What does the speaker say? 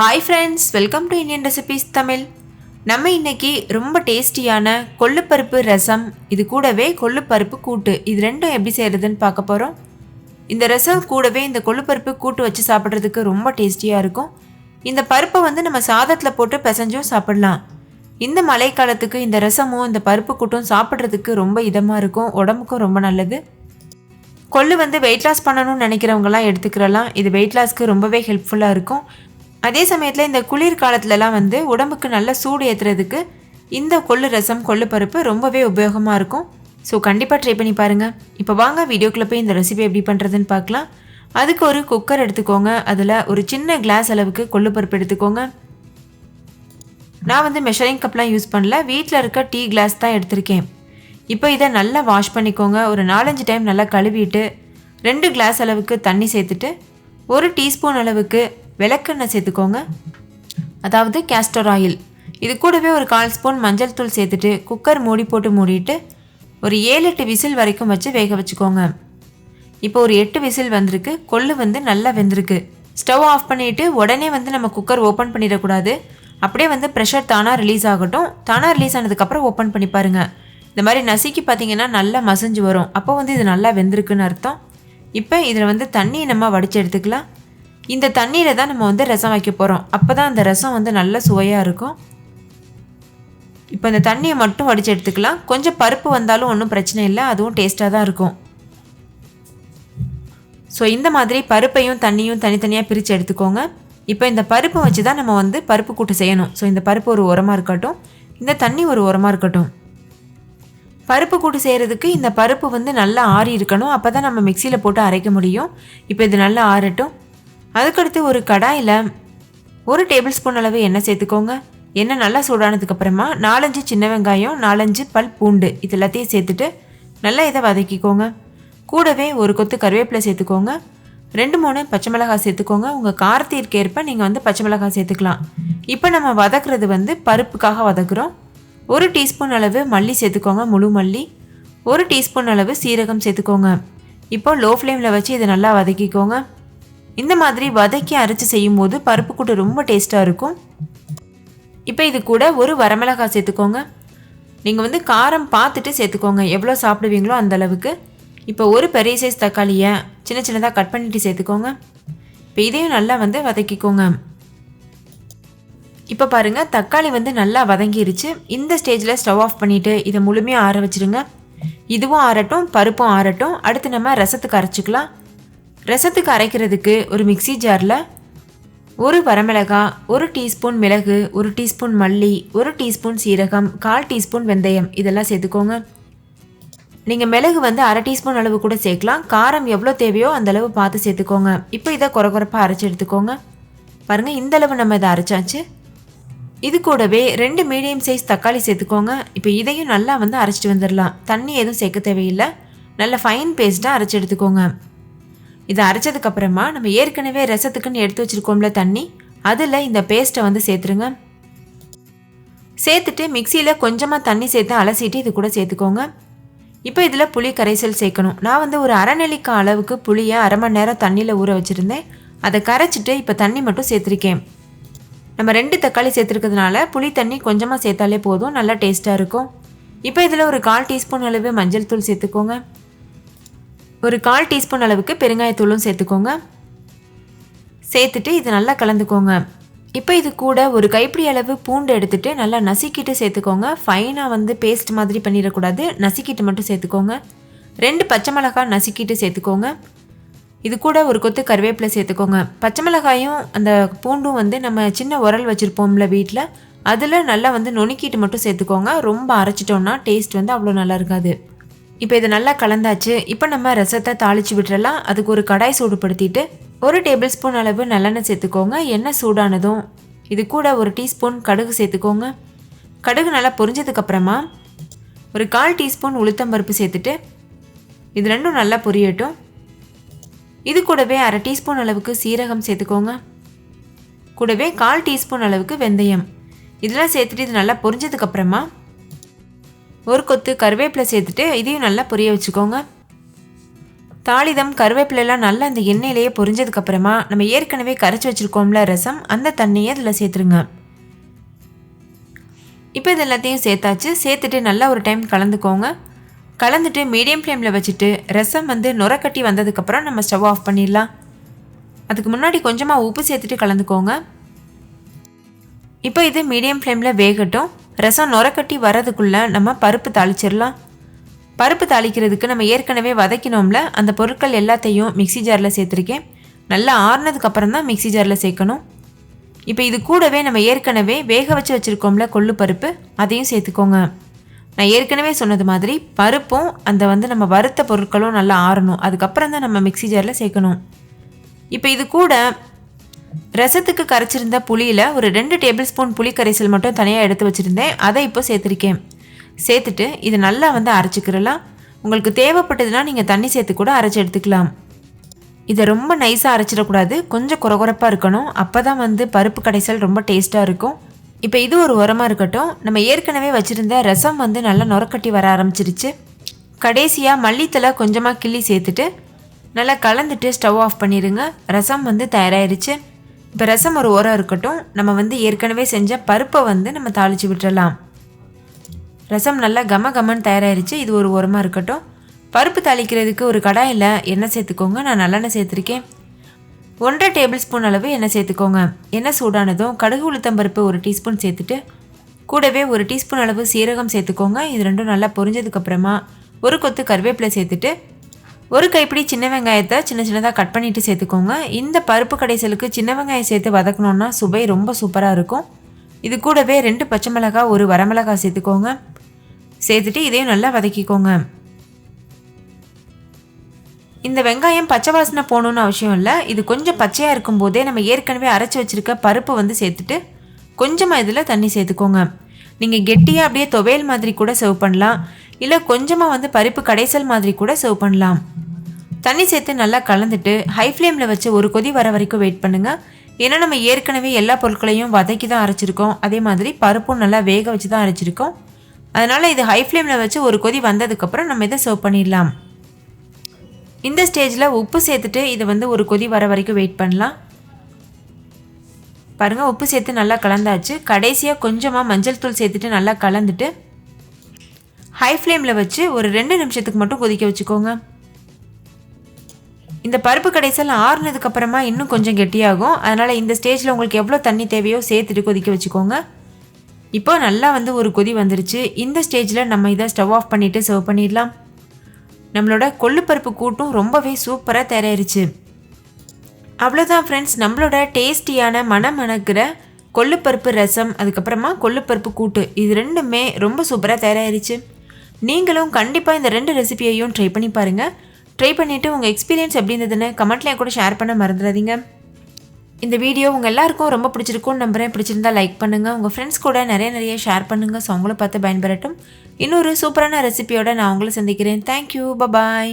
Hi friends, welcome to Indian Recipes Tamil. நம்ம இன்னைக்கு ரொம்ப டேஸ்டியான கொள்ளு பருப்பு ரசம், இது கூடவே கொள்ளு பருப்பு கூட்டு, இது ரெண்டும் எப்படி செய்யறதுன்னு பார்க்க போறோம். இந்த ரசம் கூடவே இந்த கொள்ளு பருப்பு கூட்டு வச்சு சாப்பிட்றதுக்கு ரொம்ப டேஸ்டியா இருக்கும். இந்த பருப்பை நம்ம சாதத்தில் போட்டு பிசைஞ்சும் சாப்பிடலாம். இந்த மழைக்காலத்துக்கு இந்த ரசமும் இந்த பருப்பு கூட்டும் சாப்பிட்றதுக்கு ரொம்ப இதமாக இருக்கும், உடம்புக்கும் ரொம்ப நல்லது. கொள்ளு வெயிட் லாஸ் பண்ணணும்னு நினைக்கிறவங்கலாம் எடுத்துக்கிறலாம். இது வெயிட் லாஸ்க்கு ரொம்பவே ஹெல்ப்ஃபுல்லாக இருக்கும். அதே சமயத்தில் இந்த குளிர் காலத்துலலாம் உடம்புக்கு நல்ல சூடு ஏற்றுறதுக்கு இந்த கொள்ளு ரசம் கொள்ளு பருப்பு ரொம்பவே உபயோகமாக இருக்கும். ஸோ கண்டிப்பாக ட்ரை பண்ணி பாருங்கள். இப்போ வாங்க வீடியோக்குள்ளே போய் இந்த ரெசிபி எப்படி பண்ணுறதுன்னு பார்க்கலாம். அதுக்கு ஒரு குக்கர் எடுத்துக்கோங்க. அதில் ஒரு சின்ன கிளாஸ் அளவுக்கு கொள்ளு பருப்பு எடுத்துக்கோங்க. நான் மெஷரிங் கப்லாம் யூஸ் பண்ணல, வீட்டில் இருக்க டீ கிளாஸ் தான் எடுத்திருக்கேன். இப்போ இதை நல்லா வாஷ் பண்ணிக்கோங்க. ஒரு 4-5 டைம் நல்லா கழுவிட்டு 2 கிளாஸ் அளவுக்கு தண்ணி சேர்த்துட்டு 1 டீஸ்பூன் அளவுக்கு விளக்கெண்ணெய் சேர்த்துக்கோங்க, அதாவது கேஸ்டர் ஆயில். இது கூடவே ஒரு 1/4 ஸ்பூன் மஞ்சள் தூள் சேர்த்துட்டு குக்கர் மூடி போட்டு மூடிட்டு ஒரு 7-8 விசில் வரைக்கும் வச்சு வேக வச்சுக்கோங்க. இப்போ ஒரு 8 விசில் வந்திருக்கு. கொள்ளு நல்லா வெந்திருக்கு. ஸ்டவ் ஆஃப் பண்ணிவிட்டு உடனே நம்ம குக்கர் ஓப்பன் பண்ணிடக்கூடாது. அப்படியே ப்ரெஷர் தானாக ரிலீஸ் ஆகட்டும். தானாக ரிலீஸ் ஆனதுக்கப்புறம் ஓப்பன் பண்ணி பாருங்கள். இந்த மாதிரி நசுக்கி பார்த்தீங்கன்னா நல்லா மசிஞ்சு வரும். அப்போ இது நல்லா வெந்திருக்குன்னு அர்த்தம். இப்போ இதில் தண்ணியை நம்ம வடித்து எடுத்துக்கலாம். இந்த தண்ணியில் தான் நம்ம ரசம் வைக்க போகிறோம். அப்போ தான் அந்த ரசம் நல்ல சுவையாக இருக்கும். இப்போ இந்த தண்ணியை மட்டும் வடித்து எடுத்துக்கலாம். கொஞ்சம் பருப்பு வந்தாலும் ஒன்றும் பிரச்சனை இல்லை, அதுவும் டேஸ்ட்டாக தான் இருக்கும். ஸோ இந்த மாதிரி பருப்பையும் தண்ணியும் தனித்தனியாக பிரித்து எடுத்துக்கோங்க. இப்போ இந்த பருப்பை வச்சு தான் நம்ம பருப்பு கூட்டு செய்யணும். ஸோ இந்த பருப்பு ஒரு உரமாக இருக்கட்டும், இந்த தண்ணி ஒரு உரமாக இருக்கட்டும். பருப்பு கூட்டு செய்கிறதுக்கு இந்த பருப்பு நல்லா ஆறி இருக்கணும். அப்போ தான் நம்ம மிக்சியில் போட்டு அரைக்க முடியும். இப்போ இது நல்லா ஆறட்டும். அதுக்கடுத்து ஒரு கடாயில் 1 டேபிள் ஸ்பூன் அளவு எண்ணெய் சேர்த்துக்கோங்க. எண்ணெய் நல்லா சூடானதுக்கப்புறமா 4-5 சின்ன வெங்காயம், 4-5 பல் பூண்டு இது எல்லாத்தையும் சேர்த்துட்டு நல்லா இதை வதக்கிக்கோங்க. கூடவே ஒரு கொத்து கருவேப்பிலை சேர்த்துக்கோங்க. 2-3 பச்சை மிளகாய் சேர்த்துக்கோங்க. உங்கள் காரத்திற்கு ஏற்ப நீங்கள் பச்சை மிளகாய் சேர்த்துக்கலாம். இப்போ நம்ம வதக்குறது பருப்புக்காக வதக்குறோம். 1 டீஸ்பூன் அளவு மல்லி சேர்த்துக்கோங்க, முழு மல்லி. 1 டீஸ்பூன் அளவு சீரகம் சேர்த்துக்கோங்க. இப்போ லோ ஃப்ளேமில் வச்சு இதை நல்லா வதக்கிக்கோங்க. இந்த மாதிரி வதக்கி அரைச்சி செய்யும் போது பருப்பு கூட்டு ரொம்ப டேஸ்ட்டாக இருக்கும். இப்போ இது கூட ஒரு வரமிளகாய் சேர்த்துக்கோங்க. நீங்கள் காரம் பார்த்துட்டு சேர்த்துக்கோங்க, எவ்வளோ சாப்பிடுவீங்களோ அந்த அளவுக்கு. இப்போ ஒரு பெரிய சைஸ் தக்காளியை சின்ன சின்னதாக கட் பண்ணிட்டு சேர்த்துக்கோங்க. இப்போ இதையும் நல்லா வதக்கிக்கோங்க. இப்போ பாருங்கள், தக்காளி நல்லா வதங்கிருச்சு. இந்த ஸ்டேஜில் ஸ்டவ் ஆஃப் பண்ணிவிட்டு இதை முழுமையாக ஆற வச்சுருங்க. இதுவும் ஆறட்டும், பருப்பும் ஆறட்டும். அடுத்து நம்ம ரசத்துக்கு அரைச்சிக்கலாம். ரசத்துக்கு அரைக்கிறதுக்கு ஒரு மிக்சி ஜாரில் ஒரு வரமிளகாய், 1 டீஸ்பூன் மிளகு, 1 டீஸ்பூன் மல்லி, 1 டீஸ்பூன் சீரகம், 1/4 டீஸ்பூன் வெந்தயம் இதெல்லாம் சேர்த்துக்கோங்க. நீங்கள் மிளகு 1/2 டீஸ்பூன் அளவு கூட சேர்க்கலாம். காரம் எவ்வளோ தேவையோ அந்தளவு பார்த்து சேர்த்துக்கோங்க. இப்போ இதை குறப்பாக அரைச்சி எடுத்துக்கோங்க. பாருங்கள், இந்தளவு நம்ம இதை அரைச்சாச்சு. இது கூடவே 2 மீடியம் சைஸ் தக்காளி சேர்த்துக்கோங்க. இப்போ இதையும் நல்லா அரைச்சிட்டு வந்துடலாம். தண்ணி எதுவும் சேர்க்க தேவையில்லை, நல்ல ஃபைன் பேஸ்ட்டாக அரைச்சி எடுத்துக்கோங்க. இதை அரைச்சதுக்கப்புறமா நம்ம ஏற்கனவே ரசத்துக்குன்னு எடுத்து வச்சுருக்கோம்ல தண்ணி, அதில் இந்த பேஸ்ட்டை சேர்த்துருங்க. சேர்த்துட்டு மிக்சியில் கொஞ்சமாக தண்ணி சேர்த்து அலசிட்டு இது கூட சேர்த்துக்கோங்க. இப்போ இதில் புளி கரைசல் சேர்க்கணும். நான் ஒரு அரை நெல்லிக்காய் அளவுக்கு புளியை 1/2 மணி நேரம் தண்ணியில் ஊற வச்சுருந்தேன். அதை கரைச்சிட்டு இப்போ தண்ணி மட்டும் சேர்த்துருக்கேன். நம்ம 2 தக்காளி சேர்த்துருக்கிறதுனால புளி தண்ணி கொஞ்சமாக சேர்த்தாலே போதும், நல்லா டேஸ்ட்டாக இருக்கும். இப்போ இதில் ஒரு 1/4 டீஸ்பூன் அளவு மஞ்சள் தூள் சேர்த்துக்கோங்க. ஒரு 1/4 டீஸ்பூன் அளவுக்கு பெருங்காயத்தூளும் சேர்த்துக்கோங்க. சேர்த்துட்டு இது நல்லா கலந்துக்கோங்க. இப்போ இது கூட ஒரு கைப்பிடி அளவு பூண்டு எடுத்துகிட்டு நல்லா நசுக்கிட்டு சேர்த்துக்கோங்க. ஃபைனாக பேஸ்ட் மாதிரி பண்ணிடக்கூடாது, நசுக்கிட்டு மட்டும் சேர்த்துக்கோங்க. 2 பச்சை மிளகாய் நசுக்கிட்டு சேர்த்துக்கோங்க. இது கூட ஒரு கொத்து கருவேப்பிலை சேர்த்துக்கோங்க. பச்சை மிளகாயும் அந்த பூண்டும் நம்ம சின்ன உரல் வச்சுருப்போம்ல வீட்டில், அதில் நல்லா நுணுக்கிட்டு மட்டும் சேர்த்துக்கோங்க. ரொம்ப அரைச்சிட்டோன்னா டேஸ்ட் அவ்வளோ நல்லா இருக்காது. இப்போ இதை நல்லா கலந்தாச்சு. இப்போ நம்ம ரசத்தை தாளித்து விட்டுறலாம். அதுக்கு ஒரு கடாய் சூடுபடுத்திட்டு 1 டேபிள் ஸ்பூன் அளவு நல்லெண்ணெய் சேர்த்துக்கோங்க. எண்ணெய் சூடானதும் இது கூட 1 டீஸ்பூன் கடுகு சேர்த்துக்கோங்க. கடுகு நல்லா பொரிஞ்சதுக்கப்புறமா ஒரு 1/4 டீஸ்பூன் உளுத்தம்பருப்பு சேர்த்துட்டு இது ரெண்டும் நல்லா பொரியட்டும். இது கூடவே 1/2 டீஸ்பூன் அளவுக்கு சீரகம் சேர்த்துக்கோங்க. கூடவே 1/4 டீஸ்பூன் அளவுக்கு வெந்தயம் இதெல்லாம் சேர்த்துட்டு இது நல்லா பொரிஞ்சதுக்கப்புறமா ஒரு கொத்து கருவேப்பிலை சேர்த்துட்டு இதையும் நல்லா பொரிய வச்சுக்கோங்க. தாளிதம் கருவேப்பிலைலாம் நல்லா அந்த எண்ணெயிலேயே பொரிஞ்சதுக்கப்புறமா நம்ம ஏற்கனவே கரைச்சி வச்சுருக்கோம்ல ரசம், அந்த தண்ணியை அதில் சேர்த்துருங்க. இப்போ இது எல்லாத்தையும் சேர்த்தாச்சு. சேர்த்துட்டு நல்லா ஒரு டைம் கலந்துக்கோங்க. கலந்துட்டு மீடியம் ஃப்ளேமில் வச்சுட்டு ரசம் வந்து நுரக்கட்டி வந்ததுக்கப்புறம் நம்ம ஸ்டவ் ஆஃப் பண்ணிடலாம். அதுக்கு முன்னாடி கொஞ்சமாக உப்பு சேர்த்துட்டு கலந்துக்கோங்க. இப்போ இது மீடியம் ஃப்ளேமில் வேகட்டும். ரசம் நுரக்கட்டி வரதுக்குள்ளே நம்ம பருப்பு தாளிச்சிடலாம். பருப்பு தாளிக்கிறதுக்கு நம்ம ஏற்கனவே வதக்கினோம்ல, அந்த பொருட்கள் எல்லாத்தையும் மிக்சி ஜாரில் சேர்த்துருக்கேன். நல்லா ஆறுனதுக்கப்புறம் தான் மிக்சி ஜாரில் சேர்க்கணும். இப்போ இது கூடவே நம்ம ஏற்கனவே வேக வச்சுருக்கோம்ல கொள்ளு பருப்பு, அதையும் சேர்த்துக்கோங்க. நான் ஏற்கனவே சொன்னது மாதிரி பருப்பும் அந்த வந்து நம்ம வறுத்த பொருட்களும் நல்லா ஆறணும். அதுக்கப்புறம் தான் நம்ம மிக்சி ஜாரில் சேர்க்கணும். இப்போ இது கூட ரசத்துக்கு கரைச்சிருந்த புளியில் ஒரு 2 டேபிள் ஸ்பூன் புளி கரைசல் மட்டும் தனியாக எடுத்து வச்சுருந்தேன். அதை இப்போ சேர்த்துருக்கேன். சேர்த்துட்டு இது நல்லா வந்து அரைச்சிக்கிறலாம். உங்களுக்கு தேவைப்பட்டதுன்னா நீங்கள் தண்ணி சேர்த்து கூட அரைச்சி எடுத்துக்கலாம். இதை ரொம்ப நைஸாக அரைச்சிடக்கூடாது, கொஞ்சம் குறகுறப்பாக இருக்கணும். அப்போ தான் வந்து பருப்பு கடைசல் ரொம்ப டேஸ்ட்டாக இருக்கும். இப்போ இது ஒரு உரமாக இருக்கட்டும். நம்ம ஏற்கனவே வச்சுருந்த ரசம் வந்து நல்லா நுரக்கட்டி வர ஆரம்பிச்சிருச்சு. கடைசியாக மல்லித்தலை கொஞ்சமாக கிள்ளி சேர்த்துட்டு நல்லா கலந்துட்டு ஸ்டவ் ஆஃப் பண்ணிடுங்க. ரசம் வந்து தயாராகிருச்சு. இப்போ ரசம் ஒரு உரம் இருக்கட்டும். நம்ம வந்து ஏற்கனவே செஞ்ச பருப்பை வந்து நம்ம தாளித்து விட்டுறலாம். ரசம் நல்லா கமன்னு தயாராகிருச்சு. இது ஒரு உரமாக இருக்கட்டும். பருப்பு தாளிக்கிறதுக்கு ஒரு கடாயில் எண்ணெய் சேர்த்துக்கோங்க. நான் நல்லெண்ணெய் சேர்த்துருக்கேன். 1.5 டேபிள் ஸ்பூன் அளவு எண்ணெய் சேர்த்துக்கோங்க. எண்ணெய் சூடானதும் கடுகு உளுத்தம்பருப்பு 1 டீஸ்பூன் சேர்த்துட்டு கூடவே 1 டீஸ்பூன் அளவு சீரகம் சேர்த்துக்கோங்க. இது ரெண்டும் நல்லா பொரிஞ்சதுக்கப்புறமா ஒரு கொத்து கருவேப்பிலை சேர்த்துட்டு ஒரு கைப்பிடி சின்ன வெங்காயத்தை சின்ன சின்னதாக கட் பண்ணிவிட்டு சேர்த்துக்கோங்க. இந்த பருப்பு கடைசலுக்கு சின்ன வெங்காயம் சேர்த்து வதக்கணுன்னா சுவை ரொம்ப சூப்பராக இருக்கும். இது கூடவே 2 பச்சை மிளகாய் 1 வரமிளகாய் சேர்த்துக்கோங்க. சேர்த்துட்டு இதையும் நல்லா வதக்கிக்கோங்க. இந்த வெங்காயம் பச்சை வாசனை போகணுன்னு அவசியம் இல்லை. இது கொஞ்சம் பச்சையாக இருக்கும்போதே நம்ம ஏற்கனவே அரைச்சி வச்சுருக்க பருப்பு வந்து சேர்த்துட்டு கொஞ்சமாக இதில் தண்ணி சேர்த்துக்கோங்க. நீங்கள் கெட்டியாக அப்படியே துவையல் மாதிரி கூட சர்வ் பண்ணலாம். இல்லை கொஞ்சமாக வந்து பருப்பு கடைசல் மாதிரி கூட சர்வ் பண்ணலாம். தண்ணி சேர்த்து நல்லா கலந்துட்டு ஹை ஃப்ளேமில் வச்சு ஒரு கொதி வர வரைக்கும் வெயிட் பண்ணுங்கள். ஏன்னா நம்ம ஏற்கனவே எல்லா பொருட்களையும் வதக்கி தான் அரைச்சிருக்கோம். அதே மாதிரி பருப்பும் நல்லா வேக வச்சு தான் அரைச்சிருக்கோம். அதனால் இது ஹை ஃப்ளேமில் வச்சு ஒரு கொதி வந்ததுக்கப்புறம் நம்ம இதை சர்வ் பண்ணிடலாம். இந்த ஸ்டேஜில் உப்பு சேர்த்துட்டு இதை வந்து ஒரு கொதி வர வரைக்கும் வெயிட் பண்ணலாம். பாருங்கள், உப்பு சேர்த்து நல்லா கலந்தாச்சு. கடைசியாக கொஞ்சமாக மஞ்சள் தூள் சேர்த்துட்டு நல்லா கலந்துட்டு ஹை ஃப்ளேமில் வச்சு ஒரு 2 நிமிஷத்துக்கு மட்டும் கொதிக்க வச்சுக்கோங்க. இந்த பருப்பு கடைசல் ஆறுனதுக்கப்புறமா இன்னும் கொஞ்சம் கெட்டியாகும். அதனால் இந்த ஸ்டேஜில் உங்களுக்கு எவ்வளோ தண்ணி தேவையோ சேர்த்துட்டு கொதிக்க வச்சுக்கோங்க. இப்போ நல்லா வந்து ஒரு கொதி வந்துருச்சு. இந்த ஸ்டேஜில் நம்ம இதை ஸ்டவ் ஆஃப் பண்ணிவிட்டு சர்வ் பண்ணிடலாம். நம்மளோட கொள்ளு பருப்பு கூட்டும் ரொம்பவே சூப்பராக தயாரிச்சு. அவ்வளோதான் ஃப்ரெண்ட்ஸ், நம்மளோட டேஸ்டியான மணக்கிற கொள்ளு பருப்பு ரசம், அதுக்கப்புறமா கொள்ளு பருப்பு கூட்டு, இது ரெண்டுமே ரொம்ப சூப்பராக தயாராகிருச்சு. நீங்களும் கண்டிப்பாக இந்த 2 ரெசிபியையும் ட்ரை பண்ணி பாருங்கள். ட்ரை பண்ணிவிட்டு உங்கள் எக்ஸ்பீரியன்ஸ் எப்படி இருந்ததுன்னு கமெண்ட்லேயே கூட ஷேர் பண்ண மறந்துடாதீங்க. இந்த வீடியோ உங்கள் எல்லாருக்கும் ரொம்ப பிடிச்சிருக்கும்னு நம்புகிறேன். பிடிச்சிருந்தா லைக் பண்ணுங்கள். உங்கள் ஃப்ரெண்ட்ஸ் கூட நிறைய ஷேர் பண்ணுங்கள். ஸோ அவங்கள பார்த்து பயன்பெறட்டும். இன்னொரு சூப்பரான ரெசிபியோட நான் உங்களை சந்திக்கிறேன். Thank you, bye bye.